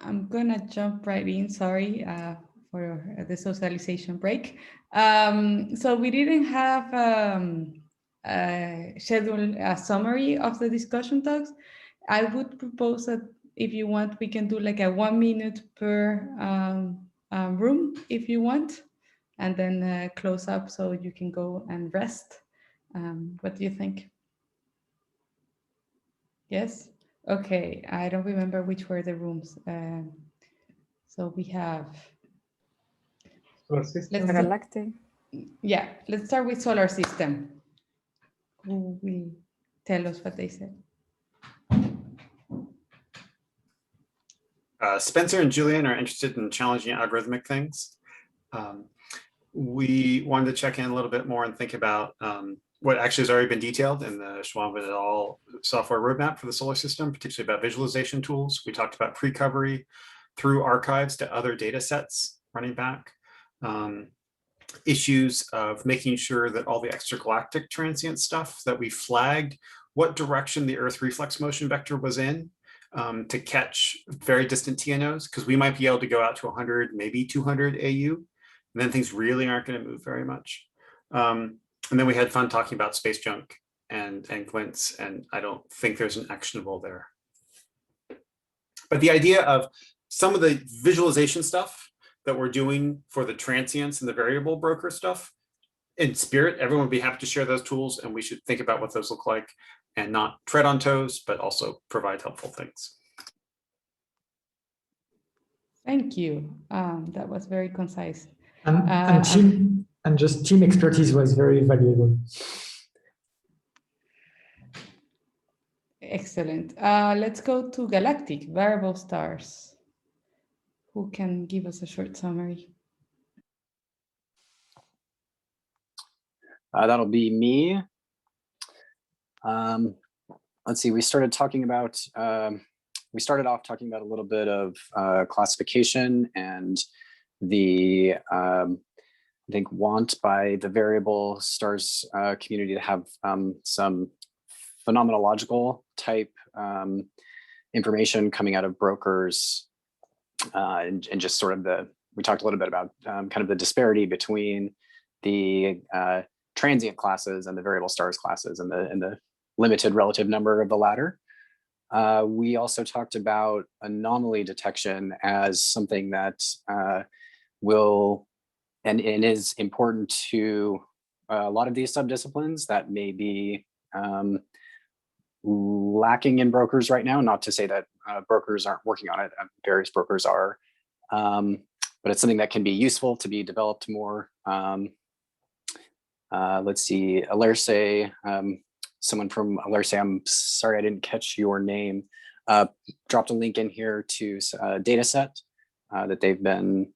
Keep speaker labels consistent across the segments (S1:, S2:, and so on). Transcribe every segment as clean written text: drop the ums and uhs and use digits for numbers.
S1: I'm gonna jump right in, sorry for the socialization break. So we didn't have scheduled a summary of the discussion talks. I would propose that if you want, we can do like a 1 minute per room if you want, and then close up so you can go and rest. What do you think? Yes? Okay, I don't remember which were the rooms. So we have,
S2: Solar system.
S1: let's
S3: Galactic.
S1: yeah, let's start with solar system. Who will tell us what they said?
S4: Spencer and Julian are interested in challenging algorithmic things. We wanted to check in a little bit more and think about what actually has already been detailed in the Schwab et al. Software roadmap for the solar system, particularly about visualization tools. We talked about pre-recovery through archives to other data sets running back. Issues of making sure that all the extragalactic transient stuff that we flagged, what direction the Earth reflex motion vector was in to catch very distant TNOs, because we might be able to go out to 100, maybe 200 AU, and then things really aren't going to move very much. And then we had fun talking about space junk and glints, and I don't think there's an actionable there. But the idea of some of the visualization stuff that we're doing for the transients and the variable broker stuff, in spirit, everyone would be happy to share those tools, and we should think about what those look like and not tread on toes, but also provide helpful things.
S1: Thank you. That was very concise.
S2: And just team expertise was very valuable.
S1: Excellent. Let's go to galactic variable stars. Who can give us a short summary?
S5: That'll be me. Let's see, we started off talking about a little bit of classification and the, I think, want by the variable stars community to have some phenomenological type information coming out of brokers, and just sort of we talked a little bit about kind of the disparity between the transient classes and the variable stars classes and the limited relative number of the latter. We also talked about anomaly detection as something that will and is important to a lot of these subdisciplines that may be lacking in brokers right now. Not to say that brokers aren't working on it, various brokers are, but it's something that can be useful to be developed more. Let's see, Alerce, someone from Alerce, I'm sorry I didn't catch your name, dropped a link in here to a data set that they've been,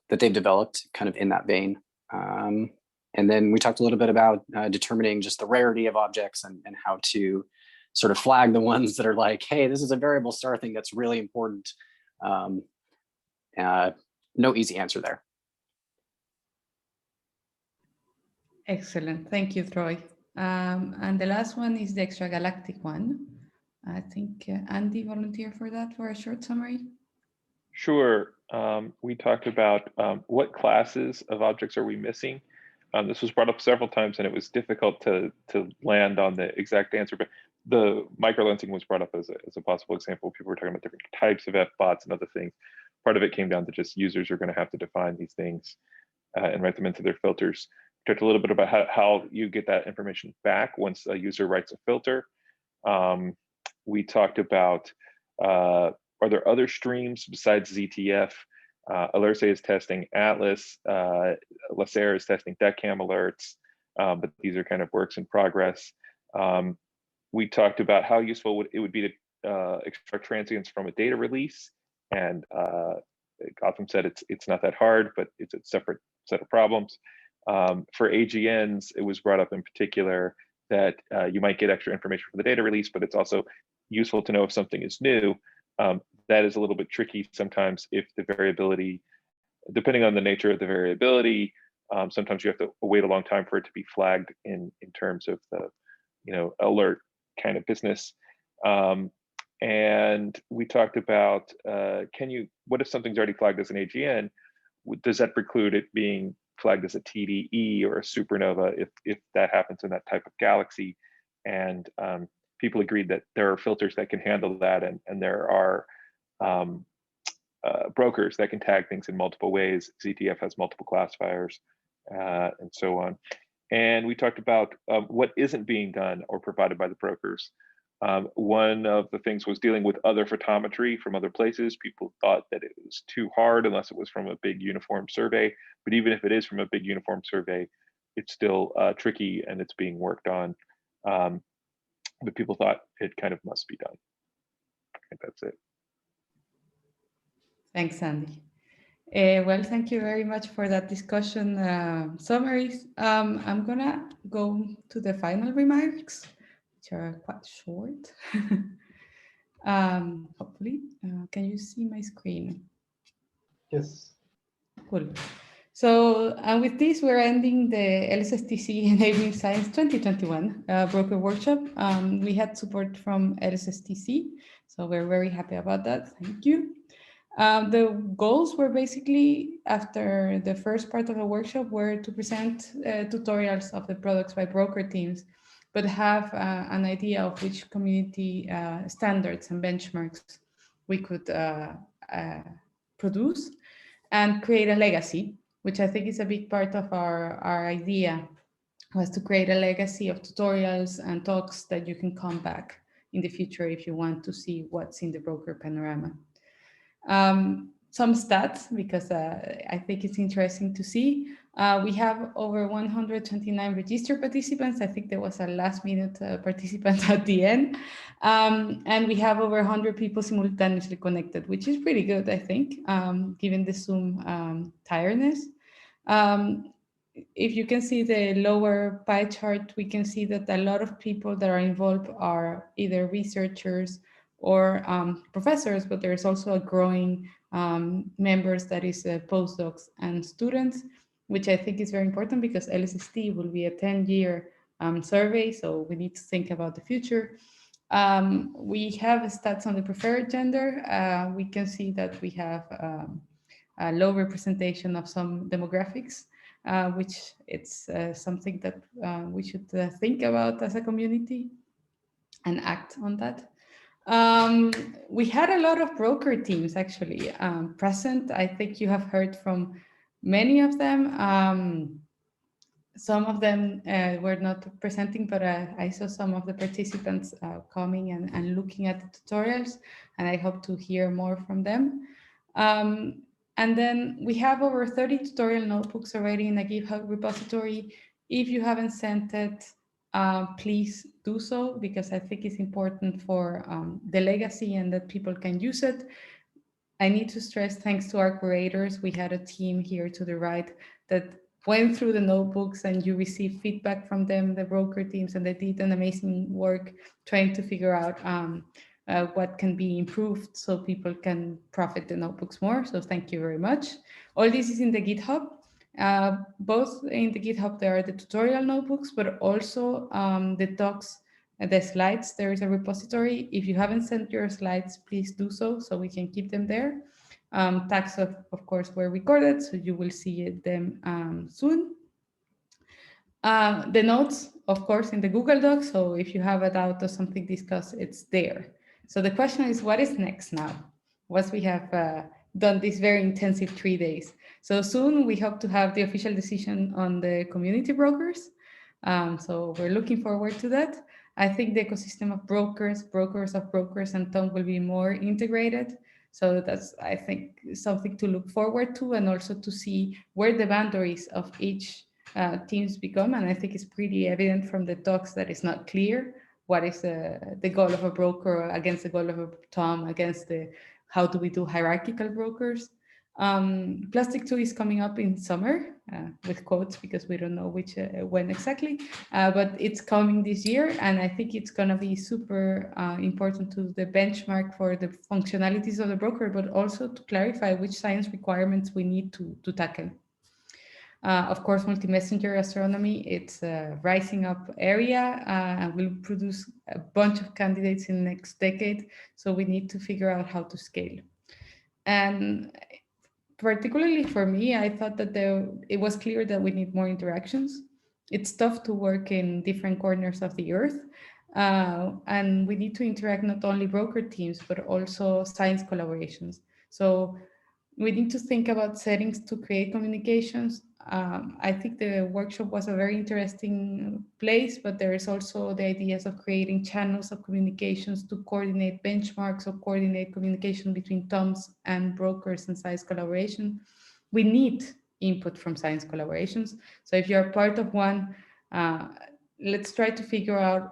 S5: that they've developed kind of in that vein. And then we talked a little bit about determining just the rarity of objects and how to sort of flag the ones that are like, hey, this is a variable star thing that's really important. No easy answer there.
S1: Excellent. Thank you, Troy. And the last one is the extragalactic one. I think Andy volunteered for that for a short summary.
S6: Sure. We talked about what classes of objects are we missing. This was brought up several times, and it was difficult to land on the exact answer, but the microlensing was brought up as a possible example. People were talking about different types of F-bots and other things. Part of it came down to just users are going to have to define these things and write them into their filters. We talked a little bit about how you get that information back once a user writes a filter. We talked about, are there other streams besides ZTF? Alerce is testing Atlas, LSSTC is testing DECAM alerts, but these are kind of works in progress. We talked about how useful it would be to extract transients from a data release, and Gotham said it's not that hard, but it's a separate set of problems. For AGNs, it was brought up in particular that you might get extra information from the data release, but it's also useful to know if something is new. That is a little bit tricky sometimes if the variability, depending on the nature of the variability, sometimes you have to wait a long time for it to be flagged in terms of the alert kind of business. And we talked about, what if something's already flagged as an AGN? Does that preclude it being flagged as a TDE or a supernova if that happens in that type of galaxy? And people agreed that there are filters that can handle that, and there are brokers that can tag things in multiple ways. ZTF has multiple classifiers and so on. And we talked about what isn't being done or provided by the brokers. One of the things was dealing with other photometry from other places. People thought that it was too hard unless it was from a big uniform survey. But even if it is from a big uniform survey, it's still tricky and it's being worked on. But people thought it kind of must be done. I think that's it.
S1: Thanks, Andy. Well, thank you very much for that discussion summaries. I'm gonna go to the final remarks, which are quite short. Hopefully, can you see my screen?
S2: Yes.
S1: Cool. So with this, we're ending the LSSTC Enabling Science 2021 broker workshop. We had support from LSSTC, so we're very happy about that. Thank you. The goals were basically, after the first part of the workshop, were to present tutorials of the products by broker teams, but have an idea of which community standards and benchmarks we could produce and create a legacy, which I think is a big part of our idea, was to create a legacy of tutorials and talks that you can come back in the future if you want to see what's in the broker panorama. Some stats, because I think it's interesting to see. We have over 129 registered participants. I think there was a last minute participant at the end. And we have over 100 people simultaneously connected, which is pretty good, I think, given the Zoom tiredness. If you can see the lower pie chart, we can see that a lot of people that are involved are either researchers or professors, but there's also a growing members that is postdocs and students, which I think is very important because LSST will be a 10-year survey, so we need to think about the future. We have stats on the preferred gender. We can see that we have a low representation of some demographics, which it's something that we should think about as a community and act on that. We had a lot of broker teams actually present. I think you have heard from many of them. Some of them were not presenting, but I saw some of the participants coming and looking at the tutorials, and I hope to hear more from them. And then we have over 30 tutorial notebooks already in the GitHub repository. If you haven't sent it, please do so, because I think it's important for the legacy and that people can use it. I need to stress, thanks to our curators, we had a team here to the right that went through the notebooks and you received feedback from them, the broker teams, and they did an amazing work trying to figure out what can be improved so people can profit the notebooks more. So thank you very much. All this is in the GitHub. Both in the GitHub, there are the tutorial notebooks, but also the docs, the slides. There is a repository. If you haven't sent your slides, please do so we can keep them there. Tags, of course, were recorded, so you will see them soon. The notes, of course, in the Google Doc. So if you have a doubt or something discussed, it's there. So the question is, what is next now? Once we have done this very intensive 3 days. So soon we hope to have the official decision on the community brokers. So we're looking forward to that. I think the ecosystem of brokers of brokers, and Tom will be more integrated. So that's, I think, something to look forward to, and also to see where the boundaries of each teams become. And I think it's pretty evident from the talks that it's not clear what is the goal of a broker against the goal of a Tom, against the how do we do hierarchical brokers. Plastic 2 is coming up in summer with quotes, because we don't know which when exactly, but it's coming this year, and I think it's going to be super important to the benchmark for the functionalities of the broker, but also to clarify which science requirements we need to tackle. Of course, multi-messenger astronomy, it's a rising up area and will produce a bunch of candidates in the next decade. So we need to figure out how to scale. And particularly for me, I thought that it was clear that we need more interactions. It's tough to work in different corners of the Earth. And we need to interact not only broker teams, but also science collaborations. So we need to think about settings to create communications. I think the workshop was a very interesting place, but there is also the ideas of creating channels of communications to coordinate benchmarks or coordinate communication between TOMs and brokers and science collaboration. We need input from science collaborations. So if you're part of one, let's try to figure out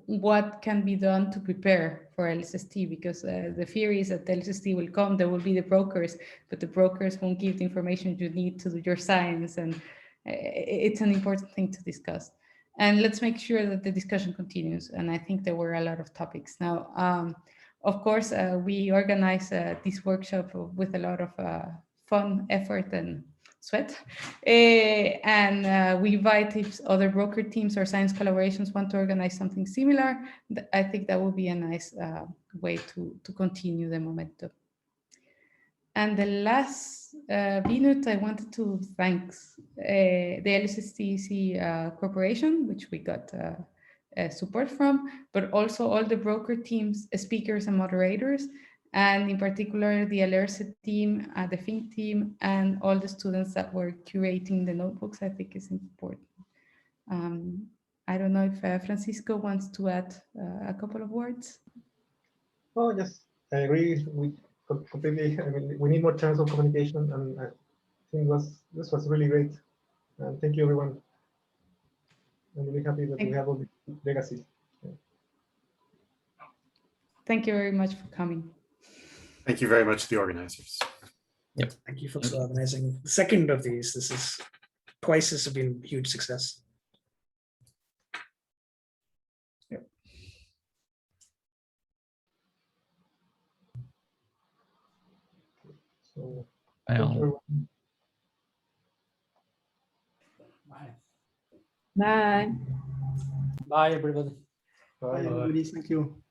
S1: what can be done to prepare for LSST, because the fear is that LSST will come, there will be the brokers, but the brokers won't give the information you need to do your science, and it's an important thing to discuss. And let's make sure that the discussion continues, and I think there were a lot of topics. Now, of course, we organize this workshop with a lot of fun, effort, and sweat. And we invite if other broker teams or science collaborations want to organize something similar. I think that would be a nice way to continue the momentum. And the last minute, I wanted to thank the LSSTC Corporation, which we got support from, but also all the broker teams, speakers, and moderators, and in particular the LRC team, the Think team, and all the students that were curating the notebooks. I think is important. I don't know if Francisco wants to add a couple of words.
S3: Oh, yes, I agree with completely. I mean, we need more channels of communication, and I think this was really great. And thank you, everyone. I'm really happy that we have all the legacy.
S1: Thank you very much for coming.
S4: Thank you very much to the organizers.
S7: Yep. Thank you folks for organizing the second of these. This is twice this has been a huge success.
S3: Yep. So
S2: Bye.
S8: Bye.
S2: Bye, everybody.
S3: Bye.
S9: Bye, everybody. Thank you.